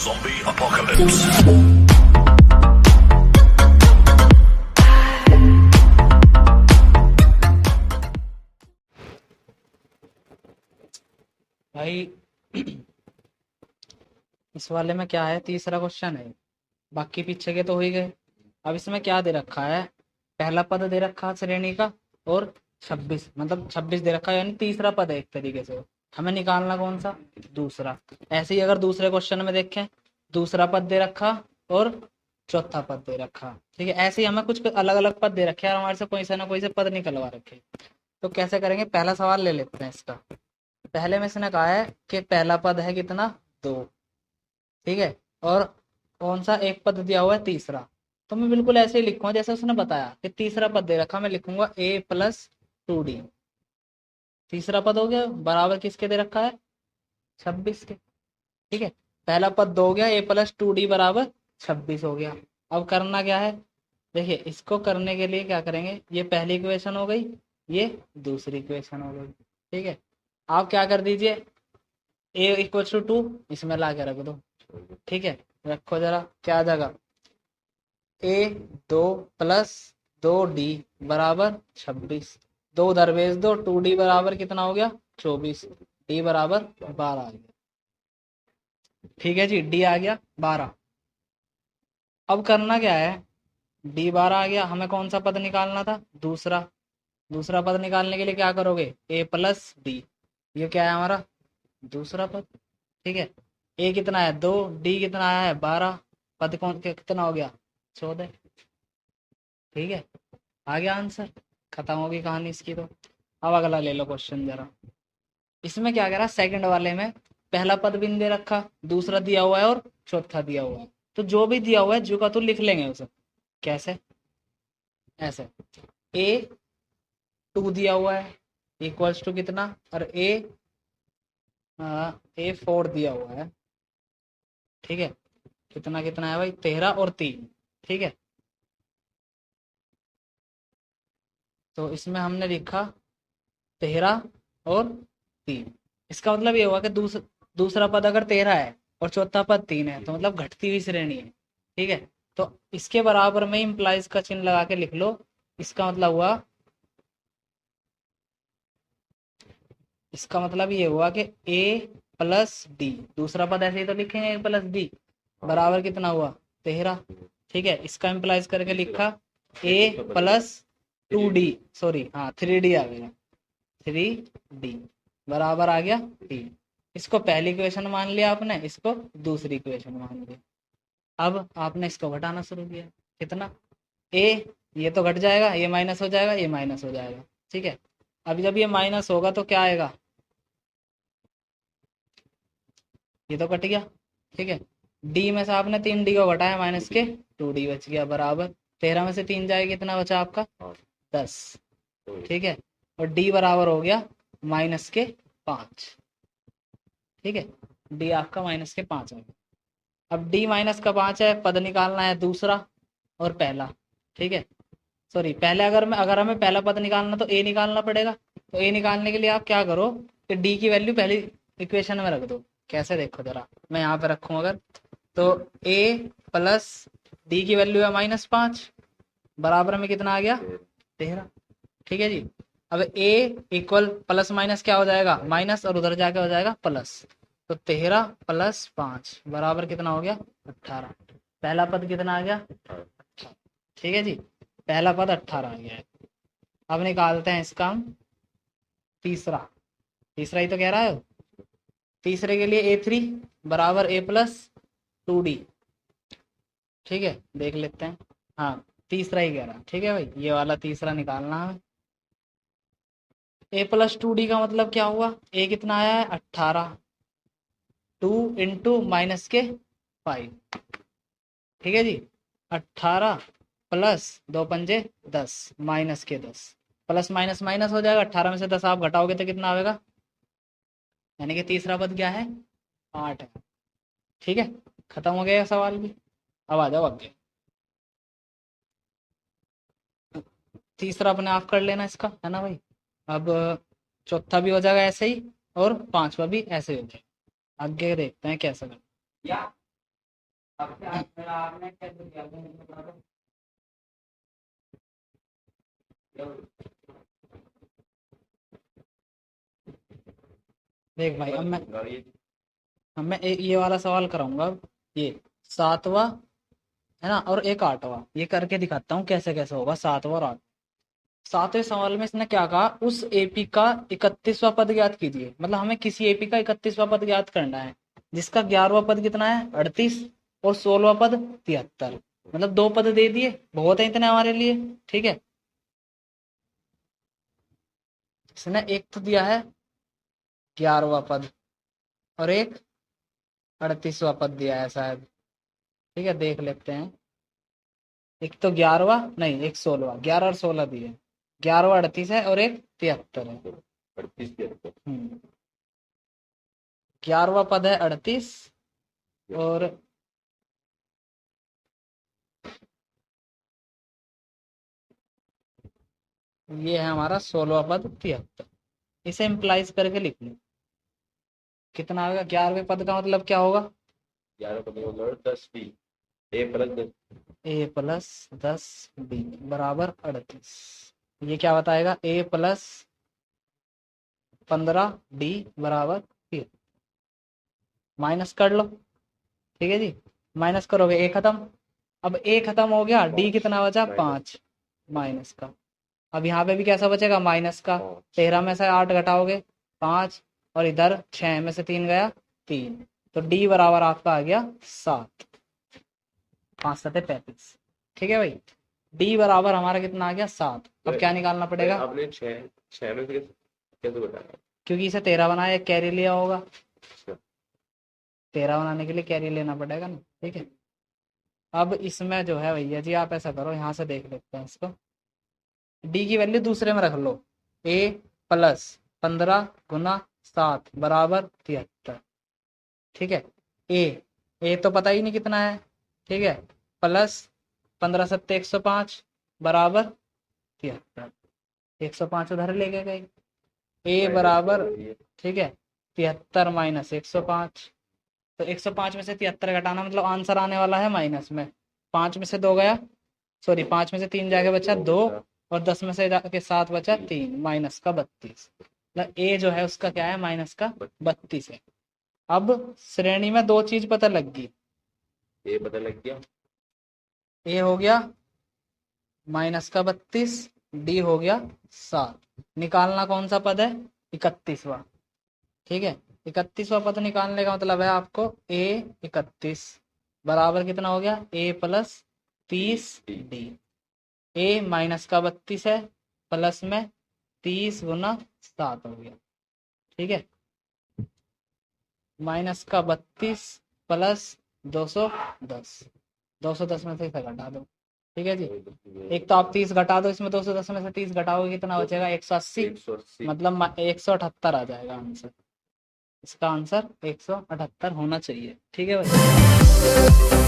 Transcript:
Zombie apocalypse. भाई इस वाले में क्या है, तीसरा क्वेश्चन है। बाकी पीछे के तो हो ही गए। अब इसमें क्या दे रखा है, पहला पद दे रखा है श्रेणी का और 26, मतलब 26 दे रखा है, यानी तीसरा पद है एक तरीके से। हमें निकालना कौन सा, दूसरा। ऐसे ही अगर दूसरे क्वेश्चन में देखें, दूसरा पद दे रखा और चौथा पद दे रखा। ठीक है, ऐसे ही हमें कुछ अलग अलग पद दे रखे और हमारे से कोई से ना कोई से पद निकलवा रखे। तो कैसे करेंगे, पहला सवाल ले लेते हैं इसका। पहले में इसने कहा है कि पहला पद है कितना, 2। ठीक है, और कौन सा एक पद दिया हुआ है, तीसरा। तो मैं बिल्कुल ऐसे ही लिखूंगा जैसे उसने बताया कि तीसरा पद दे रखा, मैं लिखूंगा a+2d। तीसरा पद हो गया बराबर किसके दे रखा है, 26 के। ठीक है, पहला पद 2 हो गया, a+2d बराबर 26 हो गया। अब करना क्या है, देखिए इसको करने के लिए क्या करेंगे, ये पहली इक्वेशन हो गई, ये दूसरी इक्वेशन हो गई। ठीक है, आप क्या कर दीजिए, a=2 इसमें ला के रख दो। ठीक है, रखो जरा, क्या जगह, a2+2d बराबर 26। 2 उधर भेज दो, 2d बराबर कितना हो गया, 24। d बराबर 12 आ गया। ठीक है जी, d आ गया 12। अब करना क्या है, d12 आ गया, हमें कौन सा पद निकालना था, दूसरा। दूसरा पद निकालने के लिए क्या करोगे, a+d। ये क्या है हमारा दूसरा पद। ठीक है, a कितना है 2, d कितना आया है 12, पद कौन कितना हो गया 14। ठीक है, आ गया आंसर, खत्म होगी कहानी इसकी। तो अब अगला ले लो क्वेश्चन जरा। इसमें क्या करा, सेकंड वाले में पहला पद भी नहीं दे रखा, दूसरा दिया हुआ है और चौथा दिया हुआ है। तो जो भी दिया हुआ है जो का तो लिख लेंगे उसे। कैसे, ऐसे a2 दिया हुआ है इक्वल्स टू कितना, और a4 दिया हुआ है। ठीक है, कितना कितना है भाई, 13 और 3। ठीक है, तो इसमें हमने लिखा 13 और 3। इसका मतलब ये हुआ कि दूसरा पद अगर 13 है और चौथा पद 3 है तो मतलब घटती हुई श्रेणी है। ठीक है, तो इसके बराबर में इंप्लाइज का चिन्ह लगा के लिख लो। इसका मतलब हुआ, इसका मतलब ये हुआ कि a+d, दूसरा पद ऐसे ही तो लिखेंगे a+d बराबर कितना हुआ 13। ठीक है, इसका इंप्लाइज करके लिखा a+2d, सॉरी हाँ 3d आ गया, 3d बराबर आ गया 3। इसको पहली इक्वेशन मान लिया आपने, इसको दूसरी इक्वेशन मान लिया। अब आपने इसको घटाना शुरू किया, कितना a, ये तो घट जाएगा, ये माइनस हो जाएगा, ये माइनस हो जाएगा। ठीक है, अब जब ये माइनस होगा तो क्या आएगा, ये तो कट गया। ठीक है, डी में से आपने 3d को घटाया, माइनस के 2d बच गया बराबर 13 में से 3 जाए कितना बचा आपका 10। ठीक है, और डी बराबर हो गया -5। ठीक है, डी आपका -5 है। अब डी -5 है, पद निकालना है दूसरा और पहला। ठीक है, सॉरी पहले अगर हमें पहला पद निकालना तो ए निकालना पड़ेगा। तो ए निकालने के लिए आप क्या करो कि डी की वैल्यू पहली इक्वेशन में रख दो। कैसे, देखो जरा, मैं यहाँ पे रखूँ अगर, तो a+d की वैल्यू है -5 बराबर में कितना आ गया 13। ठीक है जी, अब a इक्वल प्लस माइनस क्या हो जाएगा, माइनस, और उधर जाके हो जाएगा प्लस। तो 13 + 5 बराबर कितना हो गया 18। पहला पद कितना आ गया 18। ठीक है जी, पहला पद 18 आ गया है। अब निकालते हैं इसका हम तीसरा। तीसरा ही तो कह रहा है, तीसरे के लिए a3 बराबर a+2d। ठीक है, देख लेते हैं, हाँ तीसरा ही कह रहा है। ठीक है भाई, ये वाला तीसरा निकालना है। a+2d का मतलब क्या हुआ, a कितना आया है 18, 2 × -5। ठीक है जी, 18 + 2 पंजे 10 -10, प्लस माइनस माइनस हो जाएगा। 18 में से 10 आप घटाओगे तो कितना आएगा, यानी कि तीसरा पद क्या है 8 है। ठीक है, खत्म हो गया सवाल भी। अब आ जाओ आगे, तीसरा अपने आप कर लेना इसका, है ना भाई। अब चौथा भी हो जाएगा ऐसे ही और पांचवा भी ऐसे ही हो जाएगा। आगे देखते हैं कैसे करना। आपने कैसे किया आपने मुझे बता दो। देख भाई अब मैं ये वाला सवाल कराऊंगा अब। ये सातवां है ना और एक आठवां, ये करके दिखाता हूँ कैसे कैसे होगा सातवां और आठ। सातवें सवाल में इसने क्या कहा, उस एपी का 31वां पद ज्ञात कीजिए। मतलब हमें किसी एपी का 31वां पद ज्ञात करना है जिसका 11वां पद कितना है 38 और 16वां पद 73। मतलब दो पद दे दिए, बहुत है इतने हमारे लिए। ठीक है, इसने एक तो दिया है 11वां पद और एक 38वां पद दिया है शायद। ठीक है, देख लेते हैं। एक तो 11वां नहीं, एक 16वां, 11 और 16 दिए। 11वां 38 है और एक 73 है। 11वां पद है 38 और ये है हमारा 16वां पद 73। इसे इम्प्लाइज करके लिख लो। कितना आएगा 11वें पद का मतलब क्या होगा, 11 पद होगा 10 बी ए प्लस 10 ए प्लस 10 बी बराबर 38। ये क्या बताएगा, ए प्लस 15 डी बराबर 3। माइनस कर लो। ठीक है जी, माइनस करोगे ए खत्म। अब ए खत्म हो गया, डी कितना बचा 5 माइनस का। अब यहाँ पे भी कैसा बचेगा माइनस का। 13 में से 8 घटाओगे 5 और इधर 6 में से 3 गया 3। तो डी बराबर आपका आ गया 7। 5 7 35। ठीक है भाई, डी बराबर हमारा कितना आ गया 7। अब क्या निकालना पड़ेगा, आपने 6 में से कैसे बताया, क्योंकि इसे 13 बनाया, एक कैरी लिया होगा। 13 बनाने के लिए कैरी लेना पड़ेगा ना। ठीक है, अब इसमें जो है भैया जी आप ऐसा करो, यहाँ से देख लेते हैं इसको। डी की वैल्यू दूसरे में रख लो, ए प्लस 15 गुना 7 बराबर 73। ठीक है, ए तो पता ही नहीं कितना है। ठीक है, प्लस 15 सत्ते 105 बराबर 73। 105 उधर ले गए, ए बराबर ठीक है 73 माइनस 105। तो 105 में से 73 घटाना मतलब आंसर आने वाला है माइनस में। 5 में से 2 गया, सॉरी 5 में से 3 जाके बचा 2 और 10 में से जाके 7 बचा 3 माइनस का 32। मतलब ए जो है उसका क्या है माइनस का 32 है। अब श्रेणी में दो चीज पता लग गई, ए पता लग गया, ए हो गया माइनस का 32, डी हो गया 7। निकालना कौन सा पद है 31वां। ठीक है, 31वां पद निकालने का मतलब है आपको ए 31 बराबर कितना हो गया ए प्लस 30 डी। ए माइनस का 32 है, प्लस में 30 गुना 7 हो गया। ठीक है, माइनस का 32 प्लस 210, 210 में से इसे घटा दो। ठीक है जी, एक तो आप 30 घटा दो इसमें, 210 में से 30 घटाओगे कितना बचेगा 180। मतलब 178 आ जाएगा आंसर। इसका आंसर 178 होना चाहिए। ठीक है भाई।